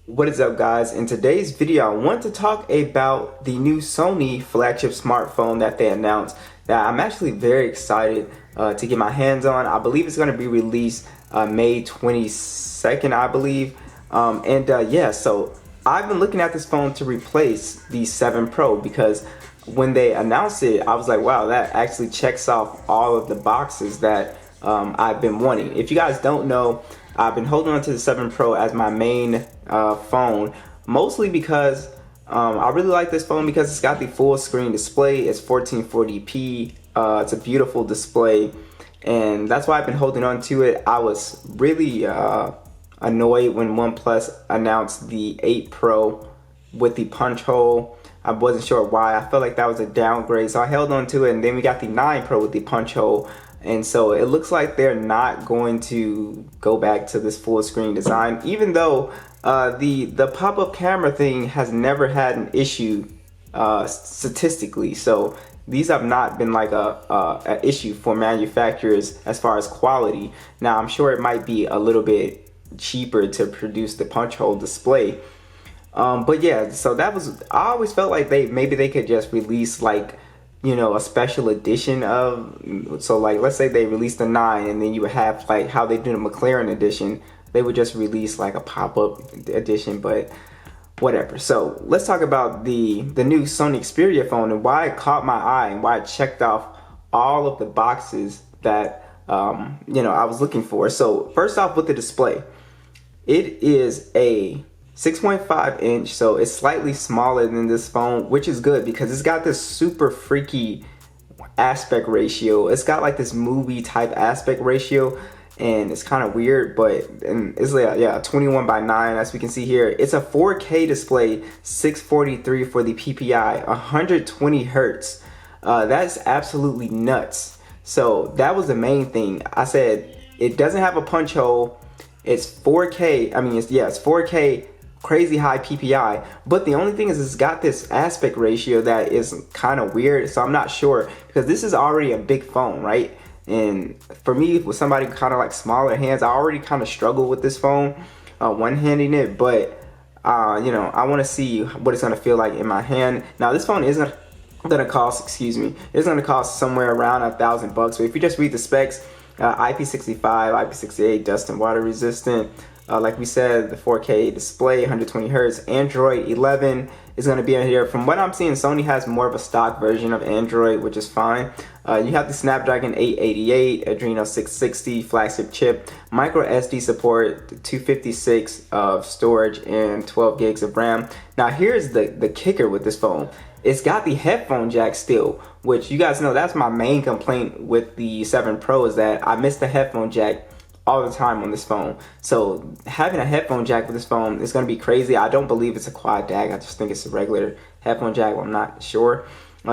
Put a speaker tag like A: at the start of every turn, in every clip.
A: What is up, guys? In today's video, I want to talk about the new Sony flagship smartphone that they announced that I'm actually very excited to get my hands on. I believe it's going to be released May 22nd, I believe. Yeah, so I've been looking at this phone to replace the 7 Pro because when they announced it, I was like, wow, that actually checks off all of the boxes that I've been wanting. If you guys don't know, I've been holding on to the 7 Pro as my main phone, mostly because I really like this phone because it's got the full screen display. It's 1440p. It's a beautiful display, and that's why I've been holding on to it. I was really annoyed when OnePlus announced the 8 Pro with the punch hole. I wasn't sure why. I felt like that was a downgrade, so I held on to it, and then we got the 9 Pro with the punch hole. And so it looks like they're not going to go back to this full screen design, even though the pop-up camera thing has never had an issue statistically. So these have not been like a issue for manufacturers as far as quality. Now I'm sure it might be a little bit cheaper to produce the punch hole display. But yeah, so that was, I always felt like maybe they could just release like, you know, a special edition of, so like let's say they released the 9 and then you would have like how they do the McLaren edition, they would just release like a pop-up edition, but whatever. So let's talk about the new Sony Xperia phone and why it caught my eye and why it checked off all of the boxes that you know, I was looking for. So first off, with the display, it is a 6.5 inch, so it's slightly smaller than this phone, which is good because it's got this super freaky aspect ratio. It's got like this movie type aspect ratio, and it's kind of weird, but it's like, yeah, 21:9 as we can see here. It's a 4K display, 643 for the PPI, 120 hertz. That's absolutely nuts. So that was the main thing. I said it doesn't have a punch hole. It's 4K. I mean, it's 4K. Crazy high PPI, but the only thing is it's got this aspect ratio that is kind of weird, so I'm not sure because this is already a big phone, right? And for me, with somebody kind of like smaller hands, I already kind of struggle with this phone one-handing it, but you know, I want to see what it's going to feel like in my hand. Now this phone isn't going to cost, it's going to cost somewhere around $1,000 bucks, but if you just read the specs, IP65, IP68, dust and water resistant. Like we said, the 4K display, 120 hertz, Android 11 is going to be in here. From what I'm seeing, Sony has more of a stock version of Android, which is fine. You have the Snapdragon 888, Adreno 660 flagship chip, micro SD support, 256 of storage, and 12 gigs of RAM. Now here's the kicker with this phone. It's got the headphone jack still, which you guys know that's my main complaint with the 7 Pro is that I miss the headphone jack all the time on this phone. So having a headphone jack with this phone is going to be crazy. I don't believe it's a quad jack. I just think it's a regular headphone jack. I'm not sure.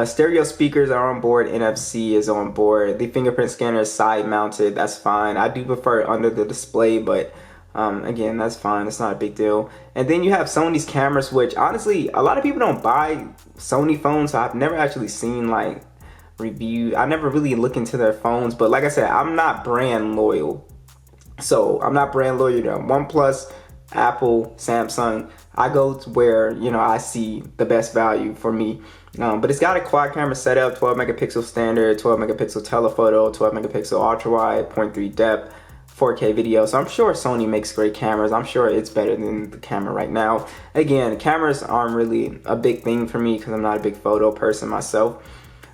A: Stereo speakers are on board. NFC is on board. The fingerprint scanner is side mounted. That's fine. I do prefer it under the display, but again, that's fine. It's not a big deal. And then you have Sony's cameras, which honestly, a lot of people don't buy Sony phones, so I've never actually seen like review. I never really look into their phones, but like I said, I'm not brand loyal. So I'm not brand loyal to OnePlus, Apple, Samsung. I go to where, you know, I see the best value for me. But it's got a quad camera setup, 12 megapixel standard, 12 megapixel telephoto, 12 megapixel ultra wide, 0.3 depth, 4K video. So I'm sure Sony makes great cameras. I'm sure it's better than the camera right now. Again, cameras aren't really a big thing for me because I'm not a big photo person myself.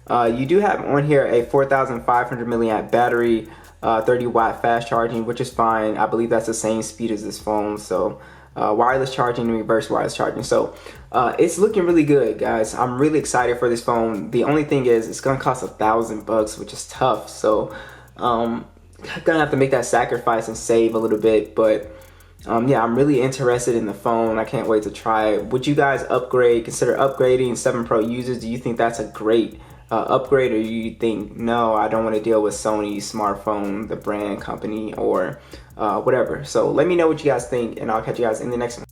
A: You do have on here a 4,500 milliamp battery, 30 watt fast charging, which is fine. I believe that's the same speed as this phone. So wireless charging and reverse wireless charging. So it's looking really good, guys. I'm really excited for this phone. The only thing is it's gonna cost $1,000 bucks, which is tough. So I'm gonna have to make that sacrifice and save a little bit. But yeah, I'm really interested in the phone. I can't wait to try it. Would you guys consider upgrading 7 Pro users? Do you think that's a great upgrade, or you think, no, I don't want to deal with Sony smartphone, the brand company, or whatever? So let me know what you guys think, and I'll catch you guys in the next one.